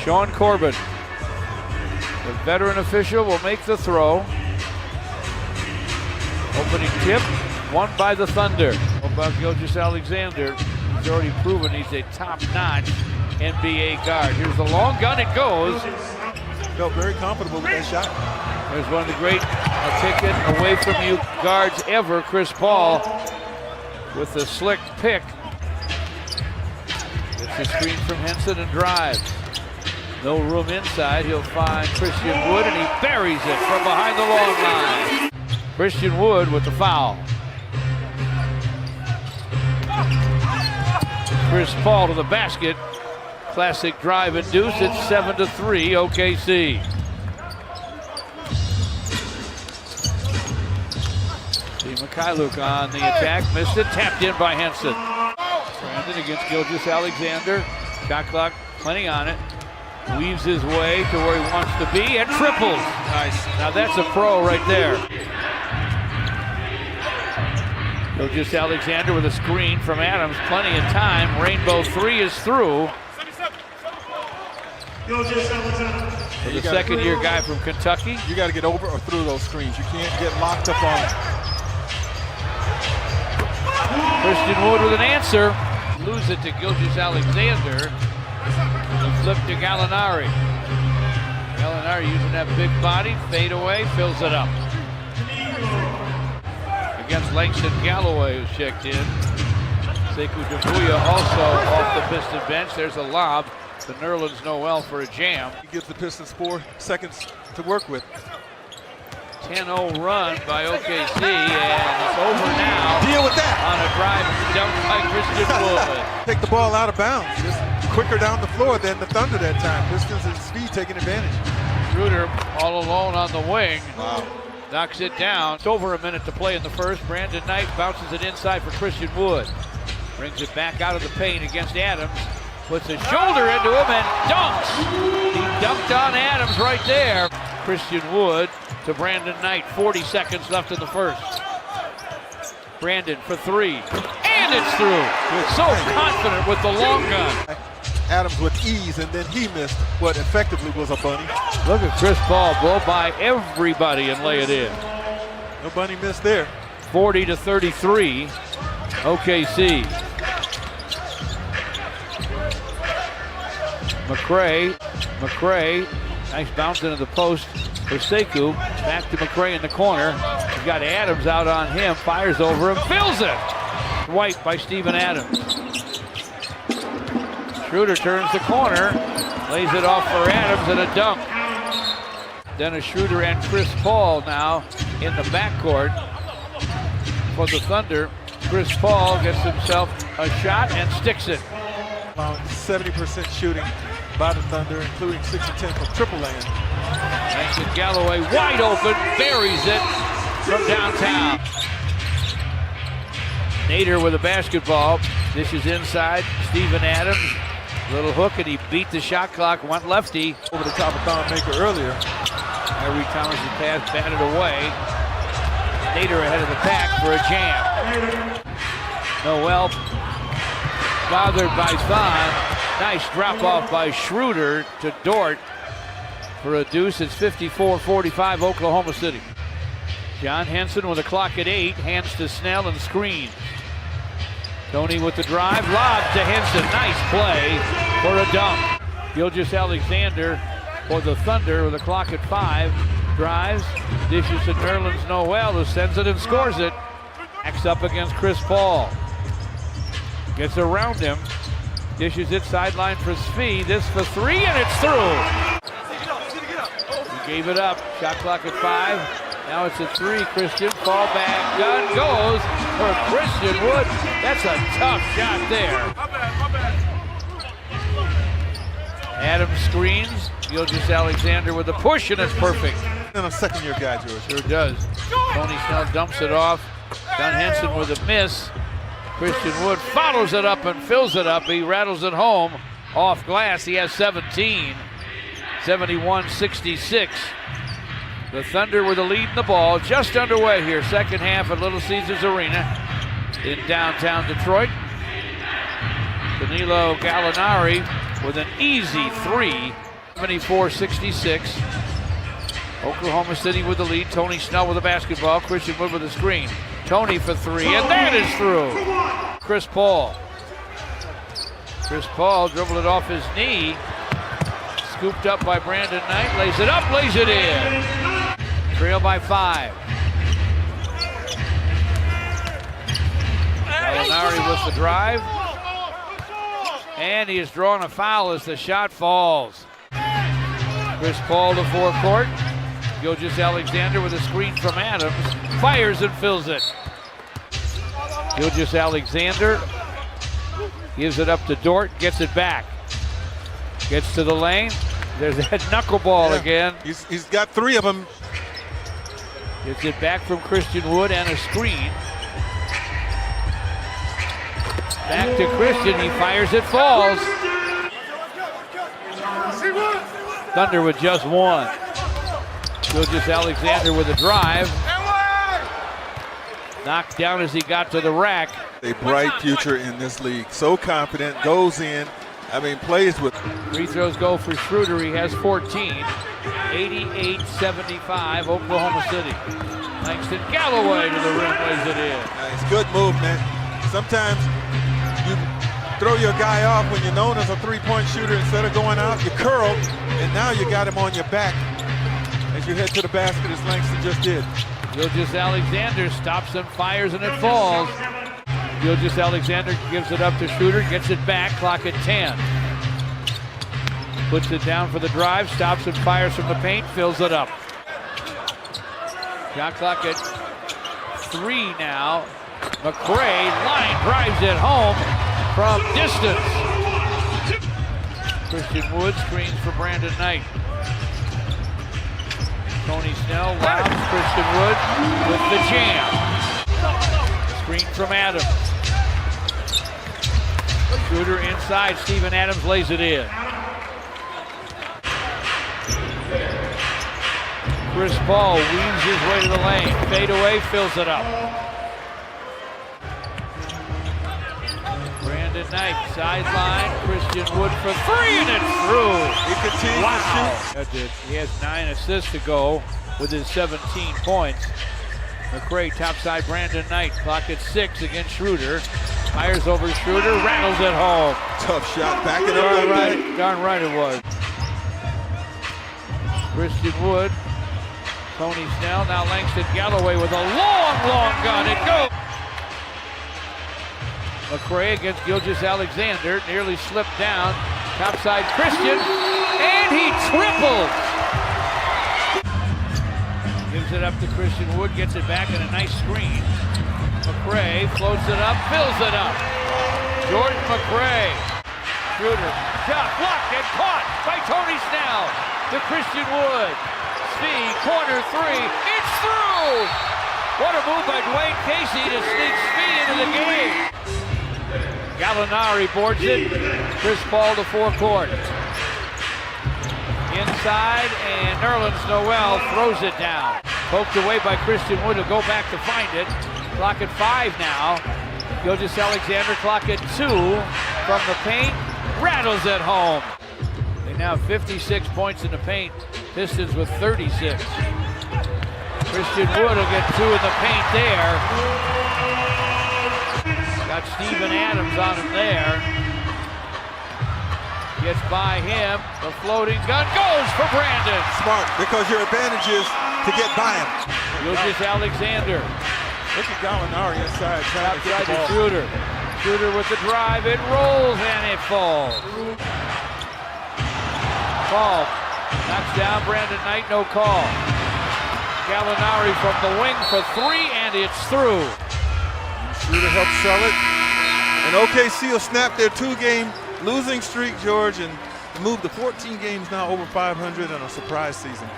Sean Corbin, the veteran official, will make the throw. Opening tip, won by the Thunder. About Gilgeous-Alexander, he's already proven he's a top-notch NBA guard. Here's the long gun, it goes. Felt very comfortable with that shot. There's one of the great ticket away from you guards ever, Chris Paul, with the slick pick. Gets a screen from Henson and drives. No room inside. He'll find Christian Wood, and he buries it from behind the long line. Christian Wood with the foul. Chris Paul to the basket. Classic drive and deuce. It's 7-3 OKC. See Mikhailuk on the attack. Missed it. Tapped in by Henson. Brandon against Gilgeous-Alexander. Shot clock plenty on it. Weaves his way to where he wants to be and triples. Nice. Now that's a pro right there. Gilgeous-Alexander with a screen from Adams. Plenty of time. Rainbow three is through. For the second-year guy from Kentucky. You got to get over or through those screens. You can't get locked up on it. Christian Wood with an answer. Lose it to Gilgeous-Alexander. And flip to Gallinari. Gallinari using that big body. Fade away, fills it up. Against Langston Galloway, who's checked in. Sekou Doumbouya also off the Piston bench. There's a lob to Nerlens Noel for a jam. He gives the Pistons 4 seconds to work with. 10-0 run by OKC, and it's over now. Deal with that. On a drive dunk by Christian Wood. Take the ball out of bounds. Just quicker down the floor than the Thunder that time. Pistons and speed taking advantage. Schroeder all alone on the wing. Wow. Knocks it down. It's over a minute to play in the first. Brandon Knight bounces it inside for Christian Wood. Brings it back out of the paint against Adams. Puts his shoulder into him and dunks. He dunked on Adams right there. Christian Wood to Brandon Knight. 40 seconds left in the first. Brandon for three. And it's through. So confident with the long gun. Adams with ease, and then he missed what effectively was a bunny. Look at Chris Paul blow by everybody and lay it in. No bunny miss there. 40-33, OKC. McRae, nice bounce into the post for Sekou. Back to McRae in the corner. He's got Adams out on him, fires over him, fills it. White by Steven Adams. Schroeder turns the corner, lays it off for Adams and a dunk. Dennis Schroeder and Chris Paul now in the backcourt for the Thunder. Chris Paul gets himself a shot and sticks it. Allowing 70% shooting by the Thunder, including 6 of 10 from triple land. Langston Galloway wide open, buries it from downtown. Nader with a basketball, dishes inside, Steven Adams. Little hook, and he beat the shot clock, went lefty. Over the top of Thonmaker earlier. Every Thomas' pass batted away. Nader ahead of the pack for a jam. Noel bothered by Thon. Nice drop off by Schroeder to Dort for a deuce. It's 54-45 Oklahoma City. John Henson with a clock at 8, hands to Snell and screens. Tony with the drive, lob to Henson. Nice play for a dunk. Gilgeous-Alexander for the Thunder with a clock at 5. Drives, dishes to Nerlens Noel, who sends it and scores it. Backs up against Chris Paul. Gets around him. Dishes it sideline for Svi. This for three, and it's through. He gave it up. Shot clock at 5. Now it's a 3. Christian, fall back, gun goes for Christian Wood. That's a tough shot there. My bad. Adams screens. Gilgeous-Alexander with a push, and it's perfect. And a second-year guy, George. Sure does. Tony Snell dumps it off. John Henson with a miss. Christian Wood follows it up and fills it up. He rattles it home off glass. He has 17. 71-66. The Thunder with the lead in the ball. Just underway here. Second half at Little Caesars Arena in downtown Detroit. Danilo Gallinari with an easy 3 74-66. Oklahoma City with the lead. Tony Snell with the basketball. Christian Wood with the screen. Tony for three, and that is through. Chris Paul. Chris Paul dribbled it off his knee. Scooped up by Brandon Knight. Lays it up, lays it in. Trail by 5. Gallinari with the drive. And he has drawn a foul as the shot falls. Chris Paul to forecourt. Gilgeous-Alexander with a screen from Adams. Fires and fills it. Gilgeous-Alexander gives it up to Dort. Gets it back. Gets to the lane. There's that knuckleball again. He's got 3 of them. Gets it back from Christian Wood and a screen. Back to Christian. He fires. It falls. Thunder with just 1. Gilgeous-Alexander with a drive. Knocked down as he got to the rack. A bright future in this league. So confident, goes in. I mean, plays with. Free throws go for Schroeder. He has 14. 88-75, Oklahoma City. Langston Galloway to the rim, lays it in. Nice, good movement. Sometimes you throw your guy off when you're known as a three-point shooter. Instead of going out, you curl, and now you got him on your back as you head to the basket, as Langston just did. Gilgeous-Alexander stops and fires, and it falls. Gilgeous-Alexander gives it up to Schroeder, gets it back, clock at 10. Puts it down for the drive, stops and fires from the paint, fills it up. Shot clock at 3 now. McRae, line drives it home from distance. Christian Wood screens for Brandon Knight. Tony Snell lobs Christian Wood with the jam. Screen from Adams. Shooter inside, Steven Adams lays it in. Chris Paul weaves his way to the lane. Fade away, fills it up. Brandon Knight, sideline. Christian Wood for 3, and it's through. He continues to shoot. That's it. He has 9 assists to go with his 17 points. McRae topside Brandon Knight. Clock at 6 against Schroeder. Fires over Schroeder, rattles it home. Tough shot, back it up. Darn right it was. Christian Wood. Tony Snell, now Langston Galloway with a long gun. It goes. McRae against Gilgeous-Alexander, nearly slipped down. Topside Christian, and he triples. Gives it up to Christian Wood, gets it back in a nice screen. McRae floats it up, fills it up. Jordan McRae. Schroeder, shot blocked and caught by Tony Snell to Christian Wood. Spee, corner 3, it's through! What a move by Dwayne Casey to sneak Spee into the game. Gallinari boards it. Chris Paul to forecourt. Inside, and Nerlens Noel throws it down. Poked away by Christian Wood, who'll go back to find it. Clock at 5 now. Gilgeous-Alexander, clock at 2 from the paint. Rattles it home. They now have 56 points in the paint. Pistons with 36. Christian Wood will get 2 in the paint there. Got Steven Adams on him there. Gets by him. The floating gun goes for Brandon. Smart, because your advantage is to get by him. Gilgeous-Alexander. Look at Gallinari inside trying to get the ball. Schroeder. Schroeder with the drive. It rolls and it falls. Paul knocks down Brandon Knight, no call. Gallinari from the wing for 3, and it's through. Schroeder helped sell it. And OKC will snap their 2-game losing streak, George, and move to 14 games now over 500 in a surprise season.